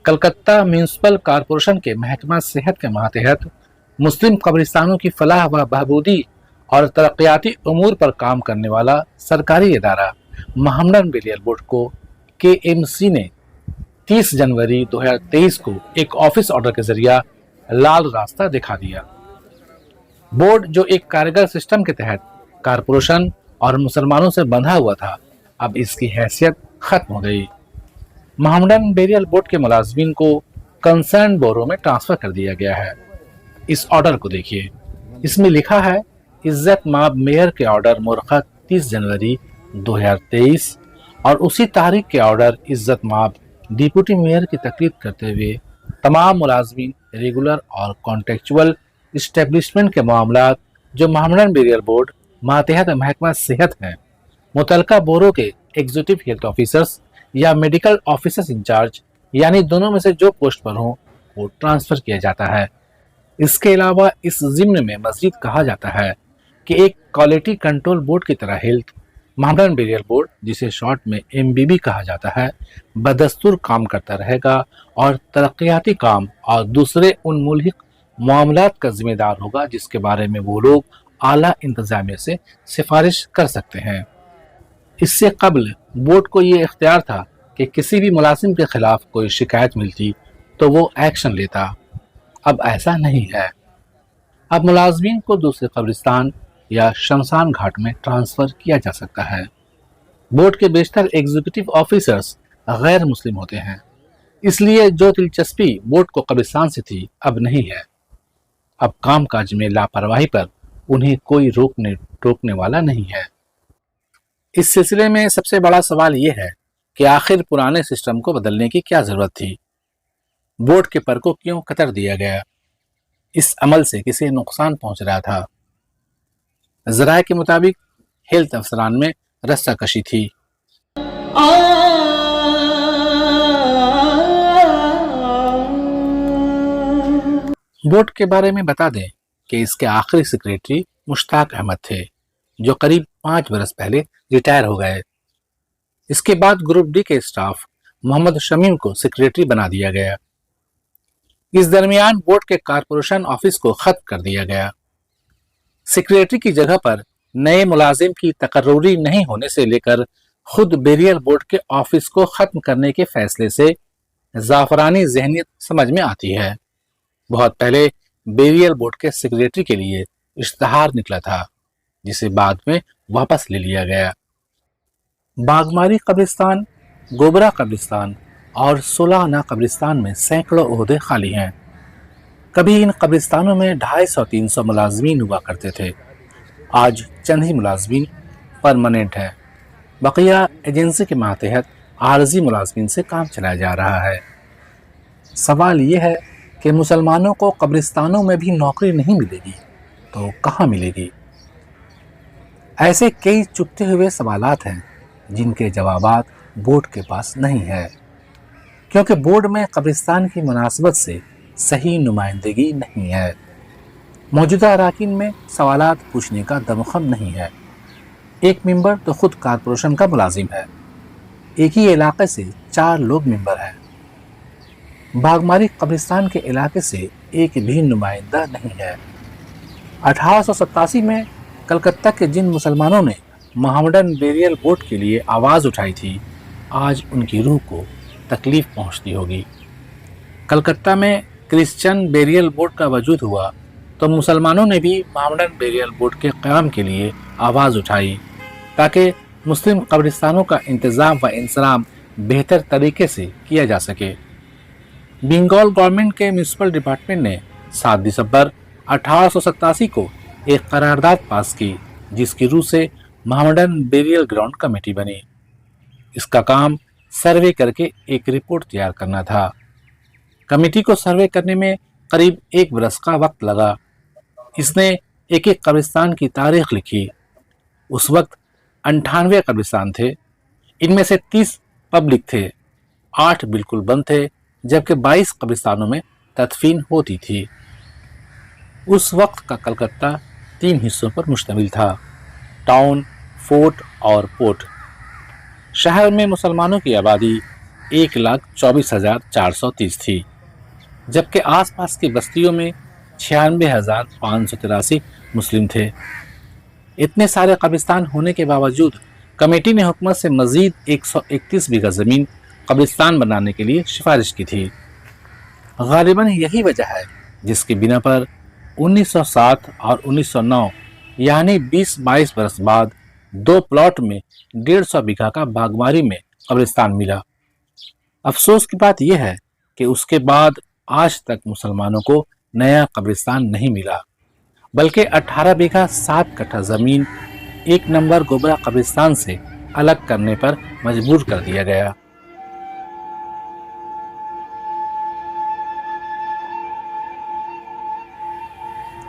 Calcutta municipal corporation के महकमा सेहत के मातहत मुस्लिम कब्रिस्तानों की फलाह व बहबूदी और तरक्याती उमूर पर काम करने वाला सरकारी इदारा मोहम्मदन बेरियल बोर्ड को KMC ने 30 जनवरी 2023 को एक ऑफिस ऑर्डर के जरिए लाल रास्ता दिखा दिया। बोर्ड जो एक कारगर सिस्टम के तहत कारपोरेशन और मुसलमानों से बंधा हुआ था, अब इसकी हैसियत खत्म हो गई। मोहम्मदन बेरियल बोर्ड के मुलाजमीन को कंसर्न बोरो में ट्रांसफर कर दिया गया है। इस ऑर्डर को देखिए, इसमें लिखा है इज्जत माब मेयर के ऑर्डर मुरखत 30 जनवरी 2023 और उसी तारीख के ऑर्डर इज्जत माब डिप्टी मेयर की तकरीर करते हुए तमाम मुलाजमीन रेगुलर और कॉन्ट्रेक्चुअल इस्टेब्लिशमेंट के मामलात जो मोहम्मदन बेरियल बोर्ड मातहत महकमा सेहत हैं, मुतलका बोरो के एग्जीक्यूटिव हेल्थ ऑफिसर्स या मेडिकल ऑफिसर्स इंचार्ज यानी दोनों में से जो पोस्ट पर हों वो ट्रांसफर किया जाता है। इसके अलावा इस ज़िम्न में मज़ीद कहा जाता है कि एक क्वालिटी कंट्रोल बोर्ड की तरह हेल्थ मोहम्मदन बेरियल बोर्ड, जिसे शॉर्ट में MBB कहा जाता है, बदस्तूर काम करता रहेगा और तरक्याती काम और दूसरे उन मुल्हिक मामलात का जिम्मेदार होगा जिसके बारे में वो लोग आला इंतजामिया से सिफारिश कर सकते हैं। इससे कबल बोर्ड को ये इख्तियार था कि किसी भी मुलाजिम के खिलाफ कोई शिकायत मिलती तो वो एक्शन लेता। अब ऐसा नहीं है। अब मुलाजमीन को दूसरे कब्रिस्तान या शमशान घाट में ट्रांसफर किया जा सकता है। बोर्ड के बेशतर एग्जीक्यूटिव ऑफिसर्स गैर मुस्लिम होते हैं, इसलिए जो दिलचस्पी बोर्ड को कब्रिस्तान से थी अब नहीं है। अब कामकाज में लापरवाही पर उन्हें कोई रोकने वाला नहीं है। इस सिलसिले में सबसे बड़ा सवाल ये है कि आखिर पुराने सिस्टम को बदलने की क्या जरूरत थी? बोर्ड के पर को क्यों कतर दिया गया? इस अमल से किसे नुकसान पहुंच रहा था? ज़राए के मुताबिक हेल्थ अफसरान में रस्साकशी थी। बोर्ड के बारे में बता दें कि इसके आखिरी सेक्रेटरी मुश्ताक अहमद थे, जो करीब 5 बरस पहले रिटायर हो गए। इसके बाद ग्रुप डी के स्टाफ मोहम्मद शमीम को सेक्रेटरी बना दिया गया। इस दरमियान बोर्ड के कारपोरेशन ऑफिस को खत्म कर दिया गया। सेक्रेटरी की जगह पर नए मुलाजिम की तकर्रुरी नहीं होने से लेकर खुद बेरियल बोर्ड के ऑफिस को खत्म करने के फैसले से जाफरानी जहनियत समझ में आती है। बहुत पहले बेरियल बोर्ड के सेक्रेटरी के लिए इश्तहार निकला था, जिसे बाद में वापस ले लिया गया। बागमारी कब्रिस्तान, गोबरा कब्रिस्तान और सुलाना कब्रिस्तान में सैकड़ों ओहदे खाली हैं। कभी इन कब्रिस्तानों में 250-300 मुलाजमीन हुआ करते थे। आज चंद ही मुलाजमीन परमानेंट है, बकिया एजेंसी के मातहत आर्जी मुलाजमीन से काम चलाया जा रहा है। सवाल ये है कि मुसलमानों को कब्रिस्तानों में भी नौकरी नहीं मिलेगी तो कहाँ मिलेगी? ऐसे कई चुपते हुए सवालात हैं जिनके जवाबात बोर्ड के पास नहीं है, क्योंकि बोर्ड में कब्रिस्तान की मुनासबत से सही नुमाइंदगी नहीं है। मौजूदा अराकीन में सवालात पूछने का दमखम नहीं है। एक मेंबर तो खुद कारपोरेशन का मुलाजिम है। एक ही इलाके से 4 लोग मेंबर हैं। बागमारी कब्रिस्तान के इलाके से एक भी नुमाइंदा नहीं है। 1887 में कलकत्ता के जिन मुसलमानों ने मोहम्मदन बेरियल बोर्ड के लिए आवाज़ उठाई थी, आज उनकी रूह को तकलीफ पहुंचती होगी। कलकत्ता में क्रिश्चियन बेरियल बोर्ड का वजूद हुआ तो मुसलमानों ने भी मोहम्मदन बेरियल बोर्ड के क़याम के लिए आवाज़ उठाई, ताकि मुस्लिम कब्रिस्तानों का इंतज़ाम व इंसराम बेहतर तरीके से किया जा सके। बंगाल गवर्नमेंट के म्यूनिसिपल डिपार्टमेंट ने 7 दिसंबर 1887 को एक करारदाद पास की, जिसकी रूह से मोहम्मदन बेरियल ग्राउंड कमेटी बनी। इसका काम सर्वे करके एक रिपोर्ट तैयार करना था। कमेटी को सर्वे करने में करीब 1 बरस का वक्त लगा। इसने एक एक कब्रिस्तान की तारीख लिखी। उस वक्त 98 कब्रिस्तान थे। इनमें से 30 पब्लिक थे, 8 बिल्कुल बंद थे, जबकि 22 कब्रिस्तानों में तदफीन होती थी। उस वक्त का कलकत्ता 3 हिस्सों पर मुश्तमिल था: टाउन, फोर्ट और पोर्ट। शहर में मुसलमानों की आबादी 1,24,430 थी, जबकि आसपास की बस्तियों में 96,583 मुस्लिम थे। इतने सारे कब्रिस्तान होने के बावजूद कमेटी ने हुकूमत से मजीद 131 बीघा जमीन कब्रिस्तान बनाने के लिए सिफारिश की थी। गालिबन यही वजह है जिसकी बिना पर 1907 और 1909 यानी 20-22 बरस बाद 2 प्लॉट में 150 बीघा का बागवारी में कब्रिस्तान मिला। अफसोस की बात यह है कि उसके बाद आज तक मुसलमानों को नया कब्रिस्तान नहीं मिला, बल्कि 18 बीघा 7 कट्ठा जमीन 1 नंबर गोबरा कब्रिस्तान से अलग करने पर मजबूर कर दिया गया।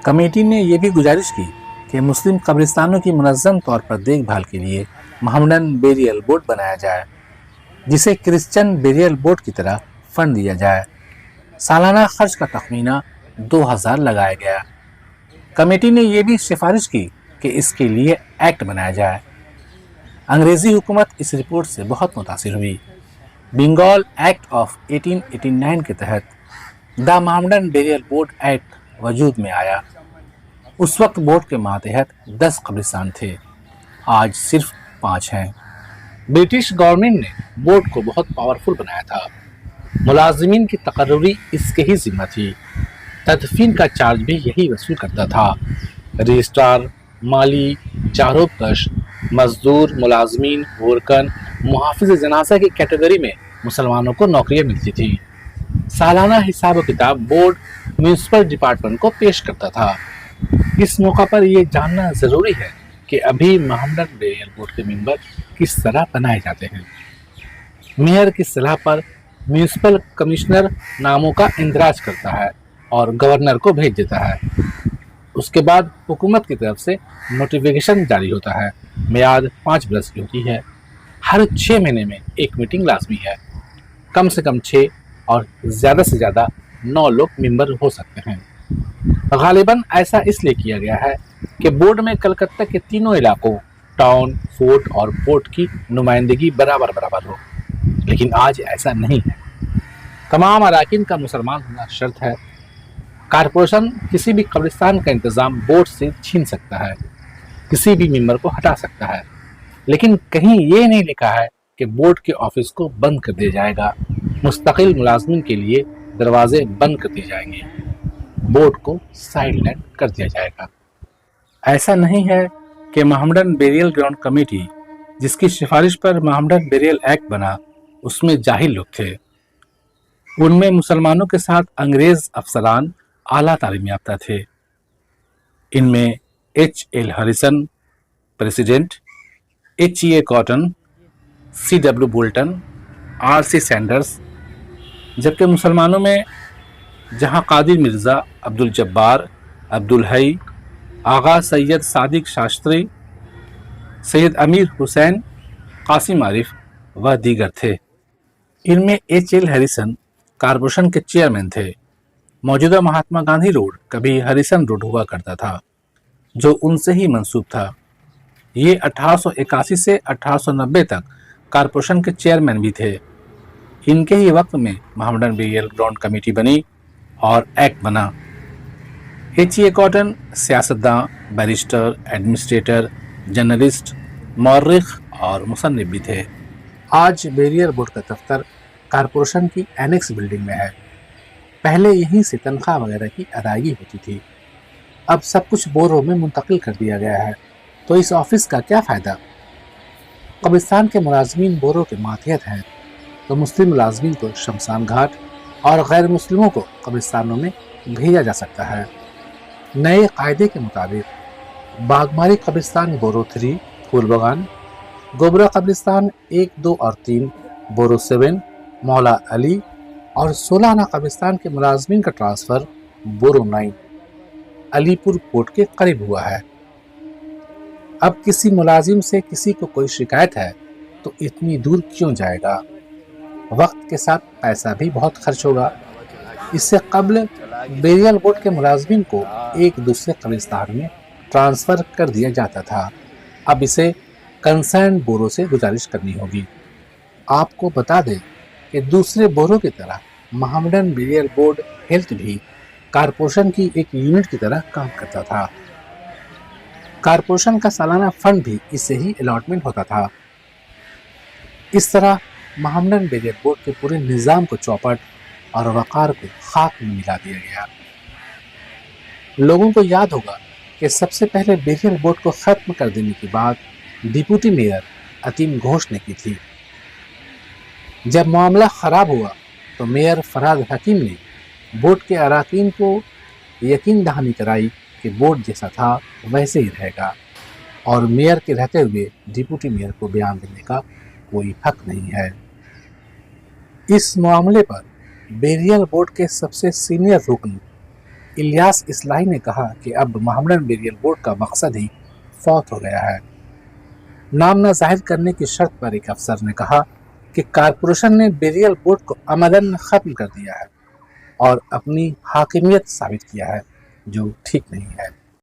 कमेटी ने यह भी गुजारिश की कि मुस्लिम कब्रिस्तानों की मुनज़्ज़म तौर पर देखभाल के लिए मोहम्मडन बेरियल बोर्ड बनाया जाए, जिसे क्रिश्चियन बेरियल बोर्ड की तरह फंड दिया जाए। सालाना खर्च का तखमीना 2000 लगाया गया। कमेटी ने यह भी सिफारिश की कि इसके लिए एक्ट बनाया जाए। अंग्रेजी हुकूमत इस रिपोर्ट से बहुत मुतासिर हुई। बंगाल एक्ट ऑफ 1889 के तहत the Mohammedan burial board act वजूद में आया। उस वक्त बोर्ड के मातहत 10 कब्रिस्तान थे, आज सिर्फ 5 हैं। ब्रिटिश गवर्नमेंट ने बोर्ड को बहुत पावरफुल बनाया था। मुलाजिमीन की तकर्री इसके ही जिम्मा थी। तदफीन का चार्ज भी यही वसूल करता था। रजिस्ट्रार, माली, चारोबकश, मजदूर, मुलाजमीन, वर्कन, मुहाफिज जनाजा की कैटेगरी में मुसलमानों को नौकरियां मिलती थी। सालाना हिसाब किताब बोर्ड म्यूनिसिपल डिपार्टमेंट को पेश करता था। इस मौका पर यह जानना जरूरी है कि अभी मोहम्मडन बेरियल बोर्ड के मेंबर किस तरह बनाए जाते हैं। मेयर की सलाह पर म्यूनिसिपल कमिश्नर नामों का इंदराज करता है और गवर्नर को भेज देता है। उसके बाद हुकूमत की तरफ से नोटिफिकेशन जारी होता है। मियाद 5 बरस की होती है। हर 6 महीने में एक मीटिंग लाजमी है। कम से कम 6 और ज़्यादा से ज़्यादा 9 लोग मेंबर हो सकते हैं। गालिबन ऐसा इसलिए किया गया है कि बोर्ड में कलकत्ता के तीनों इलाकों टाउन, फोर्ट और पोर्ट की नुमाइंदगी बराबर हो, लेकिन आज ऐसा नहीं है। तमाम अराकीन का मुसलमान होना शर्त है। कारपोरेशन किसी भी कब्रिस्तान का इंतज़ाम बोर्ड से छीन सकता है, किसी भी मेंबर को हटा सकता है, लेकिन कहीं ये नहीं लिखा है कि बोर्ड के ऑफिस को बंद कर दिया जाएगा। मुस्तकिल मुलाजमिन के लिए दरवाजे बंद कर दिए जाएंगे, बोर्ड को साइडलाइन कर दिया जाएगा। ऐसा नहीं है कि मोहम्मडन बेरियल ग्राउंड कमेटी, जिसकी सिफारिश पर मोहम्मडन बेरियल एक्ट बना, उसमें जाहिल लोग थे। उनमें मुसलमानों के साथ अंग्रेज अफसरान आला तालीम याफ्ता थे। इनमें H.L. Harrison president, H.E.A. Cotton, C.W. Bolton, R.C. Sanders, जबकि मुसलमानों में जहां कादिर मिर्ज़ा, अब्दुल जब्बार, अब्दुल हई, आगा सैयद सादिक शास्त्री, सैयद अमीर हुसैन, कासिम आरिफ व दीगर थे। इनमें H.L. हरिसन कारपोरेशन के चेयरमैन थे। मौजूदा महात्मा गांधी रोड कभी हरिसन रोड हुआ करता था, जो उनसे ही मंसूब था। ये 1881 से 1890 तक कारपोरेशन के चेयरमैन भी थे। इनके ही वक्त में मोहम्मडन बेरियल ग्राउंड कमेटी बनी और एक्ट बना। H.E.A. कॉटन सियासतदान, बैरिस्टर, एडमिनिस्ट्रेटर, जर्नलिस्ट, मौर्रिख और मुसन्निफ भी थे। आज बेरियल बोर्ड का दफ्तर कारपोरेशन की एनेक्स बिल्डिंग में है। पहले यहीं से तनख्वाह वगैरह की अदायगी होती थी। अब सब कुछ बोरो में मुंतकिल कर दिया गया है, तो इस ऑफिस का क्या फ़ायदा? कब्रिस्तान के मुलाजमीन बोरो के मातहत हैं, तो मुस्लिम मुलाजमीन को शमशान घाट और गैर मुस्लिमों को कब्रिस्तानों में भेजा जा सकता है। नए कायदे के मुताबिक बागमारी कब्रिस्तान बोरो 3 फूल बगान, गोबरा कब्रिस्तान 1, 2 और 3 बोरो 7 मौला अली और 16 आना कब्रिस्तान के मुलाजमीन का ट्रांसफ़र बोरो 9 अलीपुर कोर्ट के करीब हुआ है। अब किसी मुलाजिम से किसी को कोई शिकायत है तो इतनी दूर क्यों जाएगा? वक्त के साथ पैसा भी बहुत खर्च होगा। इससे कबल बेरियल बोर्ड के मुलाजमीन को एक दूसरे कब्रिस्तान में ट्रांसफ़र कर दिया जाता था। अब इसे कंसर्न बोरो से गुजारिश करनी होगी। आपको बता दें कि दूसरे बोर्डों की तरह मोहम्मडन बेरियल बोर्ड हेल्थ भी कारपोरेशन की एक यूनिट की तरह काम करता था। कारपोरेशन का सालाना फंड भी इससे ही अलॉटमेंट होता था। इस तरह मोहम्मडन बेरियल बोर्ड के पूरे निज़ाम को चौपट और वक़ार को खाक में मिला दिया गया। लोगों को याद होगा कि सबसे पहले बेरियल बोर्ड को खत्म कर देने की बात डिप्टी मेयर अतीम घोष ने की थी। जब मामला खराब हुआ तो मेयर फराज हकीम ने बोर्ड के अराकीन को यकीन दहानी कराई कि बोर्ड जैसा था वैसे ही रहेगा और मेयर के रहते हुए डिप्टी मेयर को बयान देने का कोई हक नहीं है। इस मामले पर बेरियल बोर्ड के सबसे सीनियर रुकन इलियास इस्लाही ने कहा कि अब मोहम्मडन बेरियल बोर्ड का मकसद ही फौत हो गया है। नाम न जाहिर करने की शर्त पर एक अफसर ने कहा कि कारपोरेशन ने बेरियल बोर्ड को अमलन खत्म कर दिया है और अपनी हाकिमियत साबित किया है, जो ठीक नहीं है।